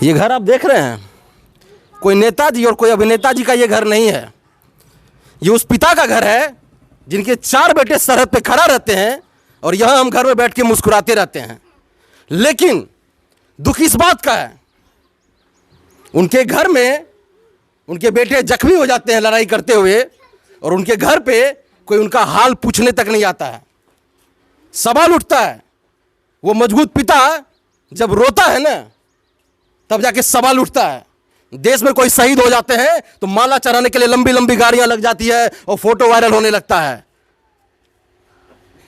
ये घर आप देख रहे हैं, कोई नेताजी और कोई अभिनेता जी का ये घर नहीं है। ये उस पिता का घर है जिनके 4 बेटे सरहद पे खड़ा रहते हैं और यहां हम घर में बैठ के मुस्कुराते रहते हैं। लेकिन दुख इस बात का है, उनके घर में उनके बेटे जख्मी हो जाते हैं लड़ाई करते हुए, और उनके घर पे कोई उनका हाल पूछने तक नहीं आता है। सवाल उठता है, वो मजबूत पिता जब रोता है ना, तब जाके सवाल उठता है। देश में कोई शहीद हो जाते हैं तो माला चढ़ाने के लिए लंबी लंबी गाड़ियां लग जाती है और फोटो वायरल होने लगता है।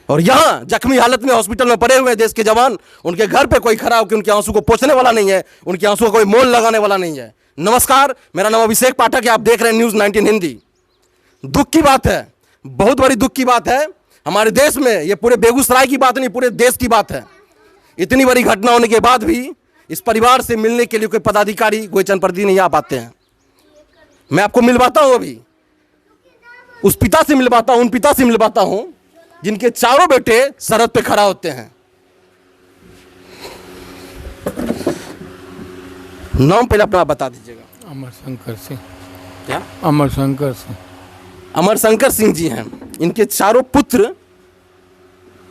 और यहां जख्मी हालत में हॉस्पिटल में पड़े हुए हैं देश के जवान, उनके घर पे कोई खड़ा होकर उनके आंसू को पोंछने वाला नहीं है, उनके आंसू को कोई मोल लगाने वाला नहीं है। नमस्कार, मेरा नाम अभिषेक पाठक है, आप देख रहे हैं न्यूज़ 19 हिंदी। दुख की बात है, बहुत बड़ी दुख की बात है हमारे देश में। ये पूरे बेगूसराय की बात नहीं, पूरे देश की बात है। इतनी बड़ी घटना होने के बाद भी इस परिवार से मिलने के लिए कोई पदाधिकारी, कोई जनप्रतिनिधि नहीं आ पाते हैं। मैं आपको मिलवाता हूं, अभी उस पिता से मिलवाता हूं, उन पिता से मिलवाता हूं जिनके 4 बेटे सरहद पे खड़ा होते हैं। नाम पहले अपना बता दीजिएगा। अमर शंकर सिंह। क्या? अमर शंकर सिंह। अमर शंकर सिंह जी हैं। इनके 4 पुत्र,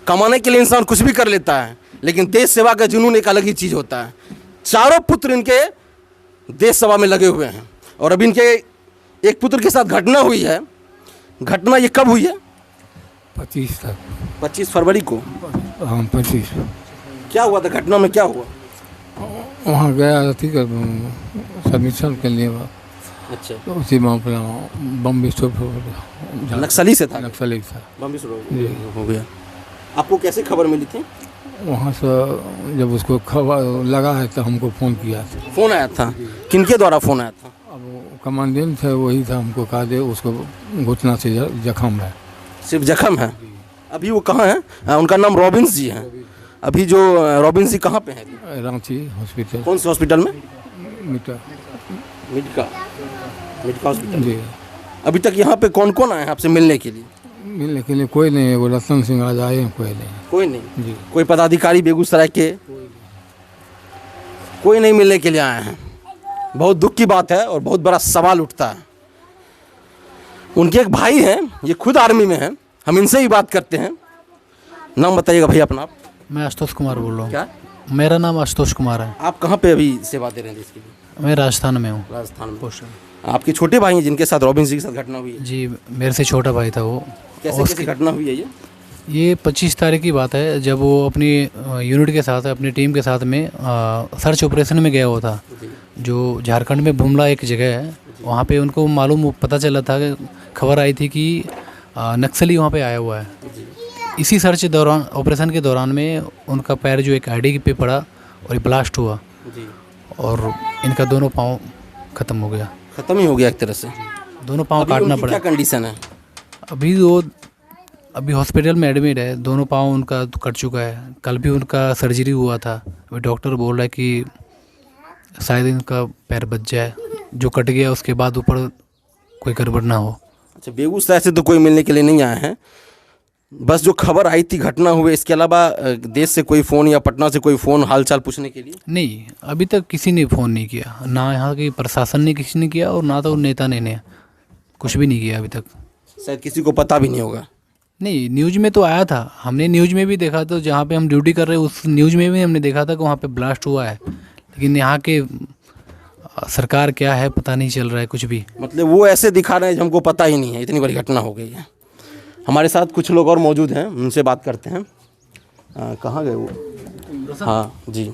कमाने के लिए इंसान कुछ भी कर लेता है, लेकिन देश सेवा का जुनून एक अलग ही चीज़ होता है। 4 पुत्र इनके देश सेवा में लगे हुए हैं। और अभी इनके एक पुत्र के साथ घटना हुई है। घटना ये कब हुई है? 25 फरवरी को। हाँ, 25। क्या हुआ था घटना में, क्या हुआ? वहाँ गया थी सबमिशन के लिए। अच्छा, तो उसी में अपना बम विस्फोट नक्सली से था? नक्सली था। बम विस्फोट हो गया। आपको कैसे खबर मिली थी? वहाँ से जब उसको खबर लगा है तो हमको फ़ोन किया था। फ़ोन आया था? किनके द्वारा फ़ोन आया था? अब वो कमांडेंट थे, वही था, हमको कहा दे उसको घुटना से जख्म है। सिर्फ जख्म है? अभी वो कहाँ है? उनका नाम रॉबिन्स जी है। अभी जो रॉबिन्स जी कहाँ पे हैं? रांची हॉस्पिटल। कौन से हॉस्पिटल में? मिटा हॉस्पिटल जी। अभी तक यहाँ पे कौन कौन आए हैं आपसे मिलने के लिए? मिलने के लिए कोई नहीं है, वो रतन सिंह आज आए हैं, कोई नहीं। कोई नहीं जी। कोई पदाधिकारी बेगूसराय के कोई नहीं मिलने के लिए आए हैं। बहुत दुख की बात है और बहुत बड़ा सवाल उठता है। उनके एक भाई हैं, ये खुद आर्मी में हैं, हम इनसे ही बात करते हैं। नाम बताइएगा भैया अपना। आप? मैं आशुतोष कुमार बोल रहा हूँ। क्या? मेरा नाम आशुतोष कुमार है। आप कहाँ पे अभी सेवा दे रहे हैं देश के लिए? मैं राजस्थान में हूँ। राजस्थान में। आपके छोटे भाई हैं जिनके साथ रॉबिन जी के साथ घटना हुई है? जी, मेरे से छोटा भाई था वो। कैसे घटना हुई है ये 25 तारीख की बात है, जब वो अपनी यूनिट के साथ, अपनी टीम के साथ में सर्च ऑपरेशन में गया हुआ था। जो झारखंड में बुमला एक जगह है, वहाँ पे उनको पता चला था कि खबर आई थी कि नक्सली वहाँ पे आया हुआ है। इसी सर्च दौरान, ऑपरेशन के दौरान में उनका पैर जो एक आईडी पे पड़ा और ब्लास्ट हुआ और इनका दोनों पाँव ख़त्म हो गया। ख़त्म ही हो गया एक तरह से? दोनों पाँव काटना पड़ा। क्या कंडीशन है अभी हॉस्पिटल में एडमिट है। दोनों पाँव उनका कट चुका है। कल भी उनका सर्जरी हुआ था। अभी डॉक्टर बोल रहा है कि शायद इनका पैर बच जाए, जो कट गया उसके बाद ऊपर कोई गड़बड़ ना हो। अच्छा, बेगूसराय से तो कोई मिलने के लिए नहीं आए हैं, बस जो खबर आई थी घटना हुए, इसके अलावा देश से कोई फ़ोन या पटना से कोई फ़ोन हालचाल पूछने के लिए? नहीं, अभी तक किसी ने फ़ोन नहीं किया, ना यहाँ के प्रशासन ने किसी ने किया और ना तो नेता ने कुछ भी नहीं किया अभी तक। शायद किसी को पता भी नहीं होगा। नहीं, न्यूज़ में तो आया था, हमने न्यूज़ में भी देखा, तो जहाँ पे हम ड्यूटी कर रहे हैं उस न्यूज़ में भी हमने देखा था कि वहाँ पे ब्लास्ट हुआ है। लेकिन यहाँ के सरकार क्या है पता नहीं चल रहा है कुछ भी। मतलब वो ऐसे दिखा रहे हैं हमको पता ही नहीं है, इतनी बड़ी घटना हो गई है। हमारे साथ कुछ लोग और मौजूद हैं, उनसे बात करते हैं। कहाँ गए वो? हाँ जी,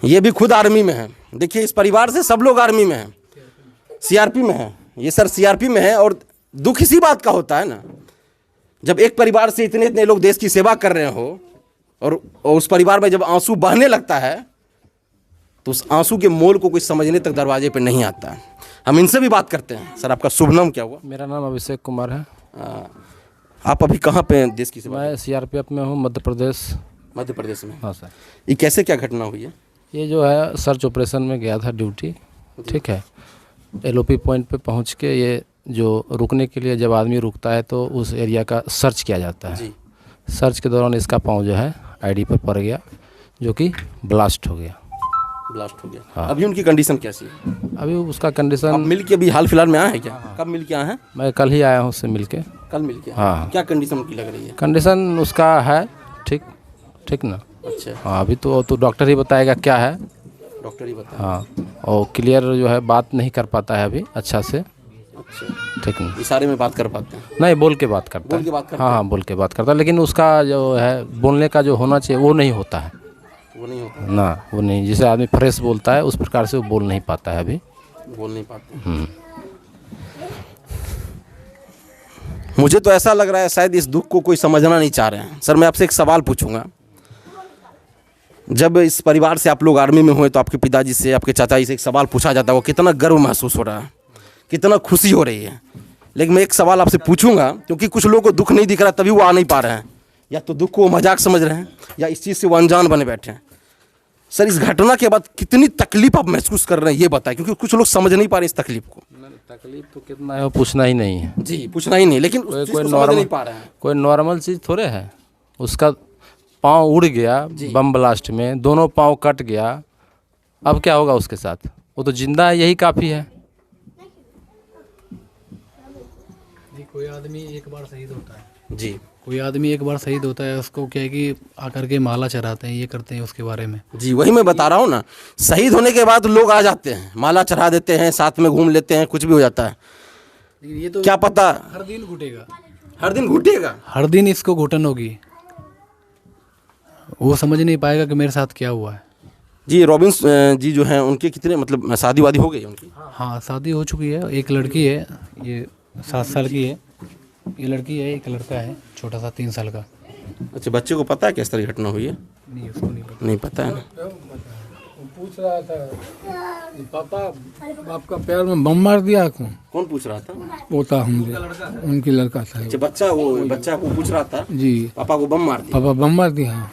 ये भी खुद आर्मी में है। देखिए, इस परिवार से सब लोग आर्मी में हैं, सीआरपी में है। ये सर सीआरपी में है। और दुख इसी बात का होता है ना, जब एक परिवार से इतने इतने लोग देश की सेवा कर रहे हो और उस परिवार में जब आंसू बहने लगता है तो उस आंसू के मोल को कोई समझने तक दरवाजे पे नहीं आता है। हम इनसे भी बात करते हैं। सर, आपका शुभ नाम क्या हुआ? मेरा नाम अभिषेक कुमार है। आप अभी कहाँ पे देश की सेवा? मैं सीआरपीएफ में हूँ, मध्य प्रदेश में। हाँ सर। ये कैसे क्या घटना हुई है? ये जो है सर्च ऑपरेशन में गया था ड्यूटी, ठीक है। एलओपी पॉइंट पे पहुँच के ये जो रुकने के लिए जब आदमी रुकता है तो उस एरिया का सर्च किया जाता है। सर्च के दौरान इसका पाँव जो है आईडी पर पड़ गया, जो कि ब्लास्ट हो गया। ब्लास्ट हो गया। हाँ। अभी उनकी कंडीशन कैसी है? अभी उसका आप कंडीशन, मिल के अभी हाल फिलहाल में आए हैं क्या? कब मिल के आए हैं? मैं कल ही आया हूँ उससे मिल के। कल मिल के आए? हाँ। क्या कंडीशन उनकी लग रही है? कंडीशन उसका है ठीक ना। अच्छा, हाँ, अभी तो डॉक्टर ही बताएगा क्या है। डॉक्टर ही बताए। हाँ, और क्लियर जो है बात नहीं कर पाता है अभी अच्छा से। अच्छा, ठीक ना। इशारे में बात कर पाते हैं? नहीं, बोल के बात करता बोल के बात है। करता हाँ हाँ, बोल के बात करता है, लेकिन उसका जो है बोलने का जो होना चाहिए वो नहीं होता है वो नहीं होता, ना। वो नहीं, जैसे आदमी फ्रेश बोलता है उस प्रकार से वो बोल नहीं पाता है अभी। बोल नहीं पाते। मुझे तो ऐसा लग रहा है शायद इस दुख को कोई समझना नहीं चाह रहे हैं। सर, मैं आपसे एक सवाल पूछूंगा। जब इस परिवार से आप लोग आर्मी में हुए तो आपके पिताजी से, आपके चाचा जी से एक सवाल पूछा जाता है, वो कितना गर्व महसूस हो रहा है, कितना खुशी हो रही है। लेकिन मैं एक सवाल आपसे पूछूंगा, क्योंकि कुछ लोगों को दुख नहीं दिख रहा तभी वो आ नहीं पा रहे हैं, या तो दुख को वो मजाक समझ रहे हैं या इस चीज़ से वो अनजान बने बैठे हैं। सर, इस घटना के बाद कितनी तकलीफ आप महसूस कर रहे हैं ये बताएं, क्योंकि कुछ लोग समझ नहीं पा रहे इस तकलीफ को। तकलीफ तो कितना है वो पूछना ही नहीं है जी, पूछना ही नहीं, लेकिन उस चीज़ को समझ नहीं पा रहे हैं। कोई नॉर्मल चीज़ थोड़े है। उसका पाँव उड़ गया बम ब्लास्ट में, दोनों पाँव कट गया, अब क्या होगा उसके साथ? वो तो जिंदा है, यही काफ़ी है। जी, कोई आदमी एक बार शहीद होता है, जी कोई आदमी एक बार शहीद होता है, उसको क्या है कि आकर के माला चढ़ाते हैं, ये करते हैं उसके बारे में। जी, वही मैं बता रहा हूँ ना, शहीद होने के बाद लोग आ जाते हैं, माला चढ़ा देते हैं, साथ में घूम लेते हैं, कुछ भी हो जाता है। लेकिन ये तो क्या पता हर दिन घुटेगा, हर दिन घुटेगा। हर दिन इसको घुटन होगी। वो समझ नहीं पाएगा कि मेरे साथ क्या हुआ है। जी, रॉबिन्स जी जो हैं उनके कितने मतलब शादी वादी हो गई उनकी? हाँ, शादी हो चुकी है। एक लड़की है, ये 7 साल की है, ये लड़की है, एक लड़का है छोटा सा 3 साल का। अच्छा, बच्चे को पता है किस तरह की घटना हुई है? नहीं, उसको नहीं पता। नहीं पता है ना। पूछ रहा था कि पापा आपका पैर में बम मार दिया कौन पूछ रहा था? पोता हमने, उनकी लड़का था अच्छा, बच्चा को पूछ रहा था जी, पापा को बम मार दिया। पापा बम मार दिया।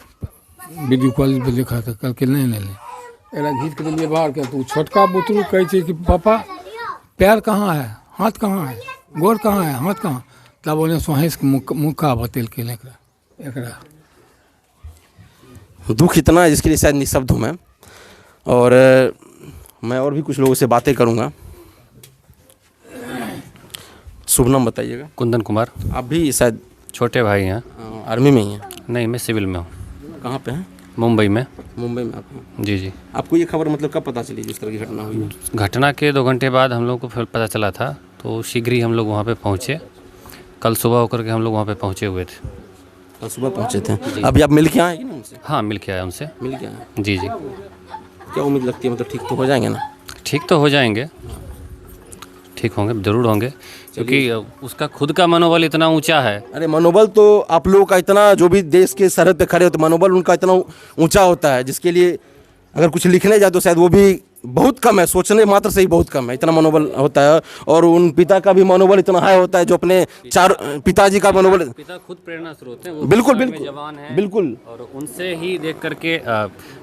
वीडियो कॉल पे देखा था कल के। नहीं एरा घीच के लिए बाहर के तू छोटका बुतरू कहे छे कि पापा पैर कहाँ है, हाथ कहाँ है, गोर कहाँ है, हाथ कहाँ? तब बोले सोहेस के मुक्का बतेल के एकरा। दुख इतना है जिसके लिए शायद निशब्द हूँ मैं। और मैं और भी कुछ लोगों से बातें करूँगा। शुभ नाम बताइएगा। कुंदन कुमार। आप भी शायद छोटे भाई हैं। आर्मी में ही हैं? नहीं, मैं सिविल में हूँ। कहाँ पे हैं? मुंबई में। मुंबई में आप हैं? जी जी। आपको ये खबर मतलब कब पता चली जिस तरह की घटना हुई? घटना के 2 घंटे बाद हम लोग को फिर पता चला था, तो शीघ्र ही हम लोग वहाँ पे पहुँचे। कल सुबह होकर के हम लोग वहाँ पे पहुँचे हुए थे। कल सुबह पहुँचे थे? अभी आप मिल के आए ना उनसे? हाँ, मिल के आया उनसे। मिल के आए? जी जी। क्या उम्मीद लगती है, मतलब ठीक तो हो जाएंगे ना? ठीक तो हो जाएंगे, ठीक होंगे, ज़रूर होंगे, क्योंकि उसका खुद का मनोबल इतना ऊंचा है। अरे मनोबल तो आप लोगों का इतना, जो भी देश के सरहद पे खड़े होते मनोबल उनका इतना ऊंचा होता है, जिसके लिए अगर कुछ लिखने जाए तो शायद वो भी बहुत कम है, सोचने मात्र से ही बहुत कम है, इतना मनोबल होता है। और उन पिता का भी मनोबल इतना हाई होता है, जो अपने पिताजी का मनोबल। पिता खुद प्रेरणा स्रोत हैं, वो बिल्कुल फौज में बिल्कुल जवान हैं, बिल्कुल। और उनसे ही देख करके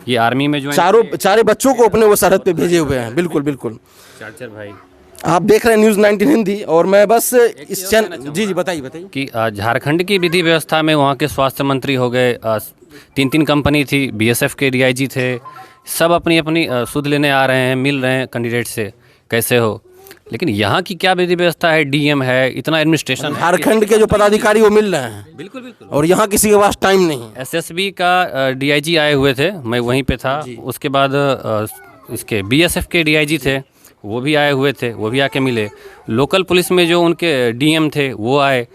ये आर्मी में जो चारे बच्चों को अपने वो सरहद पे भेजे हुए हैं। बिल्कुल बिल्कुल। 4 भाई आप देख रहे हैं न्यूज़ 19 हिंदी, और मैं बस इस चैनल, जी बताइए कि झारखंड की विधि व्यवस्था में वहाँ के स्वास्थ्य मंत्री हो गए, 3 कंपनी थी, बीएसएफ के डीआईजी थे, सब अपनी अपनी सुध लेने आ रहे हैं, मिल रहे हैं कैंडिडेट से कैसे हो। लेकिन यहाँ की क्या विधि व्यवस्था है, डीएम है, इतना एडमिनिस्ट्रेशन है। झारखंड के जो पदाधिकारी वो मिल रहे हैं। बिल्कुल बिल्कुल। और यहाँ किसी के पास टाइम नहीं है। एसएसबी का डीआईजी आए हुए थे, मैं वहीं पे था। उसके बाद इसके बीएसएफ के डीआईजी थे, वो भी आए हुए थे, वो भी आके मिले। लोकल पुलिस में जो उनके डीएम थे वो आए,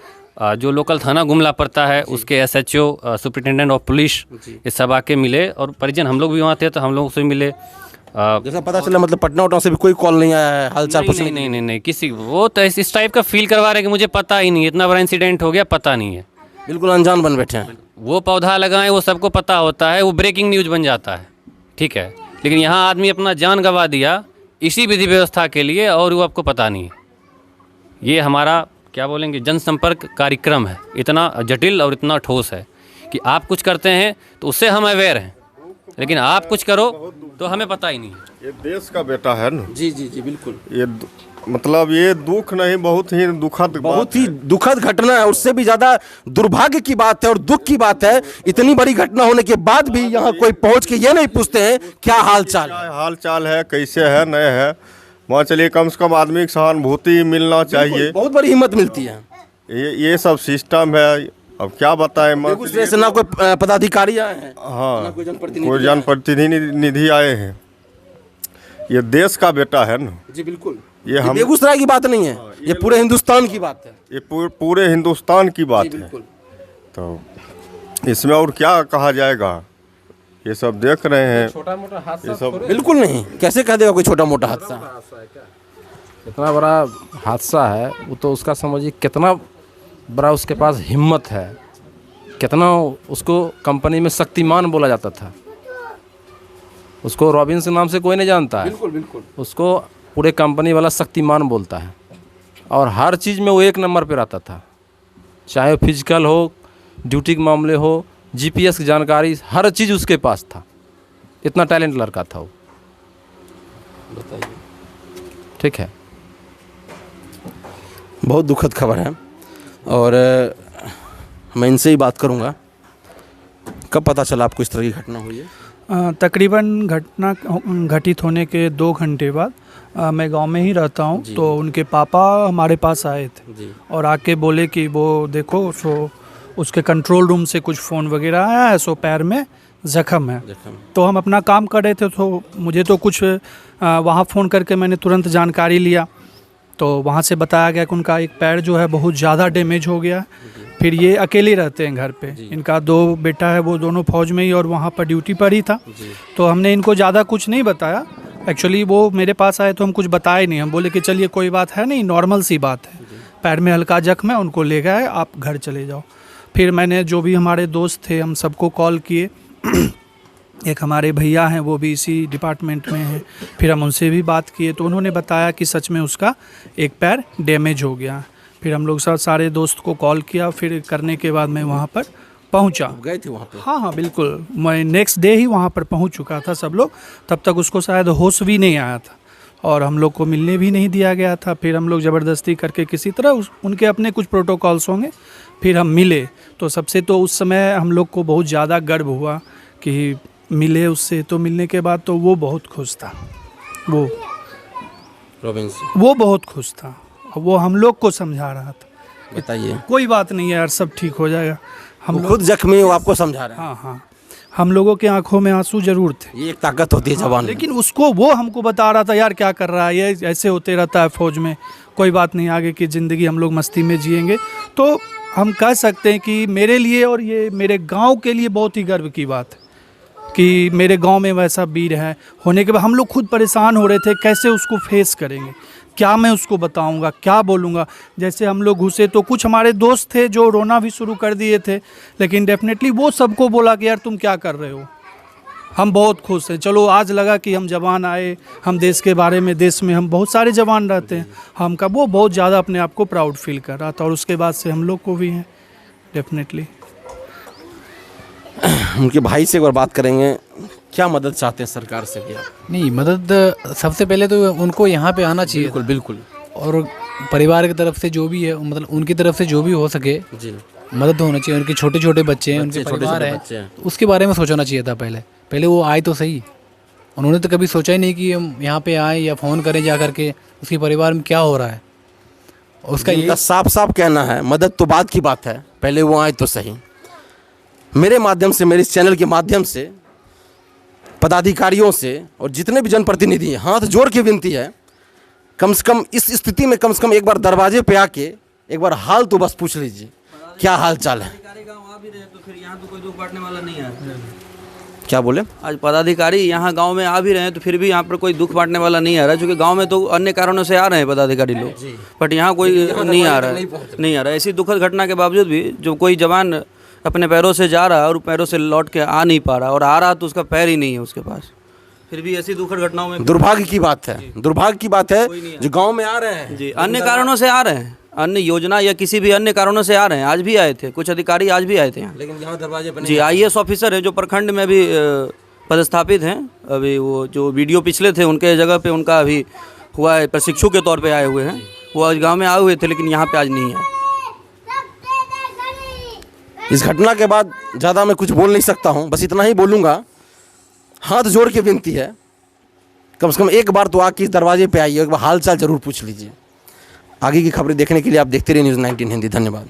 जो लोकल थाना गुमला पड़ता है उसके एसएचओ, सुपरिटेंडेंट ऑफ पुलिस, ये सब आके मिले। और परिजन हम लोग भी वहाँ थे तो हम लोग से मिले। जैसा पता चला मतलब पटना उटना से भी कोई कॉल नहीं आया है हालचाल पूछने? नहीं, किसी वो तो इस टाइप का फील करवा रहे हैं कि मुझे पता ही नहीं, इतना बड़ा इंसिडेंट हो गया, पता नहीं है। बिल्कुल अनजान बन बैठे हैं। वो पौधा लगाएं वो सबको पता होता है, वो ब्रेकिंग न्यूज़ बन जाता है, ठीक है। लेकिन यहाँ आदमी अपना जान गंवा दिया इसी विधि व्यवस्था के लिए, और वो आपको पता नहीं है। ये हमारा क्या बोलेंगे जनसंपर्क कार्यक्रम है, इतना जटिल और इतना ठोस है कि आप कुछ करते हैं तो उससे हम अवेयर हैं, लेकिन आप कुछ करो तो हमें पता ही नहीं है। ये देश का बेटा है ना। जी जी जी बिल्कुल। ये मतलब ये दुख नहीं, बहुत ही दुखद बहुत ही दुखद घटना है। उससे भी ज्यादा दुर्भाग्य की बात है और दुख की बात है, इतनी बड़ी घटना होने के बाद भी यहाँ कोई पहुंच के ये नहीं पूछते हैं क्या हाल चाल है। हाल चाल है, कैसे है, नहीं है। वहाँ चलिए कम से कम आदमी की सहानुभूति मिलना चाहिए, बहुत बड़ी हिम्मत मिलती है। ये सब सिस्टम है। अब क्या बताएं, बेगूसराय से ना कोई पदाधिकारी आए हैं, हाँ, कोई कोई जनप्रतिनिधि आए हैं। ये देश का बेटा है ना जी, बिल्कुल। ये हम बेगूसराय की बात नहीं है, ये पूरे हिंदुस्तान की बात है। ये पूरे हिंदुस्तान की बात है। तो इसमें और क्या कहा जाएगा, ये सब देख रहे हैं। छोटा मोटा हादसा ये सब बिल्कुल नहीं, कैसे कह देगा कोई छोटा मोटा हादसा। इतना बड़ा हादसा है, वो तो उसका समझिए कितना बड़ा उसके पास हिम्मत है, कितना उसको कंपनी में शक्तिमान बोला जाता था। उसको रॉबिन्स नाम से कोई नहीं जानता है, बिल्कुल बिल्कुल। उसको पूरे कंपनी वाला शक्तिमान बोलता है। और हर चीज़ में वो एक नंबर पे रहता था, चाहे फिजिकल हो, ड्यूटी के मामले हो, जीपीएस की जानकारी, हर चीज़ उसके पास था। इतना टैलेंट लड़का था वो। बताइए। ठीक है, बहुत दुखद खबर है और मैं इनसे ही बात करूंगा। कब पता चला आपको इस तरह की घटना हुई है? तकरीबन घटना घटित होने के 2 घंटे बाद मैं गांव में ही रहता हूं, तो उनके पापा हमारे पास आए थे और आके बोले कि वो देखो सो उसके कंट्रोल रूम से कुछ फ़ोन वगैरह आया है, सो पैर में ज़ख्म है। तो हम अपना काम कर रहे थे, तो मुझे तो कुछ वहाँ फ़ोन करके मैंने तुरंत जानकारी लिया, तो वहाँ से बताया गया कि उनका एक पैर जो है बहुत ज़्यादा डैमेज हो गया है। फिर ये अकेले रहते हैं घर पे, इनका 2 बेटा है, वो दोनों फौज में ही और वहाँ पर ड्यूटी पर ही था। तो हमने इनको ज़्यादा कुछ नहीं बताया। एक्चुअली वो मेरे पास आए तो हम कुछ बताए नहीं, हम बोले कि चलिए कोई बात है नहीं, नॉर्मल सी बात है, पैर में हल्का जख्म है, उनको ले गए, आप घर चले जाओ। फिर मैंने जो भी हमारे दोस्त थे हम सबको कॉल किए। एक हमारे भैया हैं, वो भी इसी डिपार्टमेंट में हैं, फिर हम उनसे भी बात किए तो उन्होंने बताया कि सच में उसका एक पैर डैमेज हो गया। फिर हम लोग सारे दोस्त को कॉल किया, फिर करने के बाद मैं वहाँ पर पहुँचा। गए थे वहाँ पे? हाँ, बिल्कुल। मैं नेक्स्ट डे ही वहाँ पर पहुँच चुका था सब लोग, तब तक उसको शायद होश भी नहीं आया था और हम लोग को मिलने भी नहीं दिया गया था। फिर हम लोग ज़बरदस्ती करके किसी तरह उनके अपने कुछ प्रोटोकॉल्स होंगे, फिर हम मिले। तो सबसे तो उस समय हम लोग को बहुत ज़्यादा गर्व हुआ कि मिले उससे। तो मिलने के बाद तो वो बहुत खुश था, वो बहुत खुश था, वो हम लोग को समझा रहा था। बताइए। कोई बात नहीं है यार, सब ठीक हो जाएगा। हम खुद जख्मी हो, आपको समझा रहे हैं। हाँ हाँ, हम लोगों के आंखों में आंसू जरूर थे। ये एक ताकत होती है जवान में। लेकिन उसको वो हमको बता रहा था यार क्या कर रहा है, ये ऐसे होते रहता है फौज में, कोई बात नहीं, आगे की ज़िंदगी हम लोग मस्ती में जिएंगे। तो हम कह सकते हैं कि मेरे लिए और ये मेरे गांव के लिए बहुत ही गर्व की बात है कि मेरे गांव में वैसा वीर है। होने के बाद हम लोग खुद परेशान हो रहे थे, कैसे उसको फेस करेंगे, क्या मैं उसको बताऊंगा, क्या बोलूँगा। जैसे हम लोग घुसे तो कुछ हमारे दोस्त थे जो रोना भी शुरू कर दिए थे, लेकिन डेफिनेटली वो सबको बोला कि यार तुम क्या कर रहे हो, हम बहुत खुश हैं। चलो आज लगा कि हम जवान आए, हम देश के बारे में, देश में हम बहुत सारे जवान रहते हैं, हम का वो बहुत ज़्यादा अपने आप को प्राउड फील कर रहा था और उसके बाद से हम लोग को भी हैं डेफिनेटली। उनके भाई से एक बार बात करेंगे, क्या मदद चाहते हैं सरकार से? क्या नहीं, मदद सबसे पहले तो उनको यहाँ पे आना चाहिए। बिल्कुल बिल्कुल। और परिवार की तरफ से जो भी है, मतलब उनकी तरफ से जो भी हो सके जी, मदद होना चाहिए। उनके छोटे छोटे बच्चे हैं, उनके परिवार है, उसके बारे में सोचना चाहिए था पहले वो आए तो सही। उन्होंने तो कभी सोचा ही नहीं कि हम यहाँ पे आए या फ़ोन करें जा करके उसके परिवार में क्या हो रहा है। उसका ये साफ साफ कहना है, मदद तो बाद की बात है, पहले वो आए तो सही। मेरे माध्यम से, मेरे इस चैनल के माध्यम से पदाधिकारियों से और जितने भी जनप्रतिनिधि हैं, हाथ जोड़ के विनती है, कम से कम इस स्थिति में कम से कम एक बार दरवाजे पे आके एक बार हाल तो बस पूछ लीजिए, क्या हाल चाल है। तो फिर यहाँ तो कोई दुख बांटने वाला नहीं है। क्या बोले? आज पदाधिकारी यहाँ गांव में आ भी रहे हैं तो फिर भी यहाँ पर कोई दुख बांटने वाला नहीं आ रहा, क्योंकि गांव में तो अन्य कारणों से आ रहे हैं पदाधिकारी लोग, बट यहाँ कोई नहीं आ रहा है। ऐसी दुखद घटना के बावजूद भी जो कोई जवान अपने पैरों से जा रहा है और पैरों से लौट के आ नहीं पा रहा, और आ रहा तो उसका पैर ही नहीं है उसके पास, फिर भी ऐसी दुखद घटनाओं में दुर्भाग्य की बात है, दुर्भाग्य की बात है जो गांव में आ रहे हैं जी, अन्य कारणों से आ रहे हैं, अन्य योजना या किसी भी अन्य कारणों से आ रहे हैं। आज भी आए थे कुछ अधिकारी, आज भी आए थे यहाँ, लेकिन यहाँ दरवाजे पर जी। IAS ऑफिसर है जो प्रखंड में भी पदस्थापित हैं, अभी वो जो वीडियो पिछले थे उनके जगह पे उनका अभी हुआ है, प्रशिक्षु के तौर पे आए हुए हैं। वो आज गांव में आए हुए थे लेकिन यहाँ पे आज नहीं है। इस घटना के बाद ज़्यादा मैं कुछ बोल नहीं सकता हूँ, बस इतना ही बोलूँगा, हाथ जोड़ के विनती है, कम से कम एक बार तो आके इस दरवाजे पे आइए, एक बार हाल चाल ज़रूर पूछ लीजिए। आगे की खबरें देखने के लिए आप देखते रहिए न्यूज़ 19 हिंदी। धन्यवाद।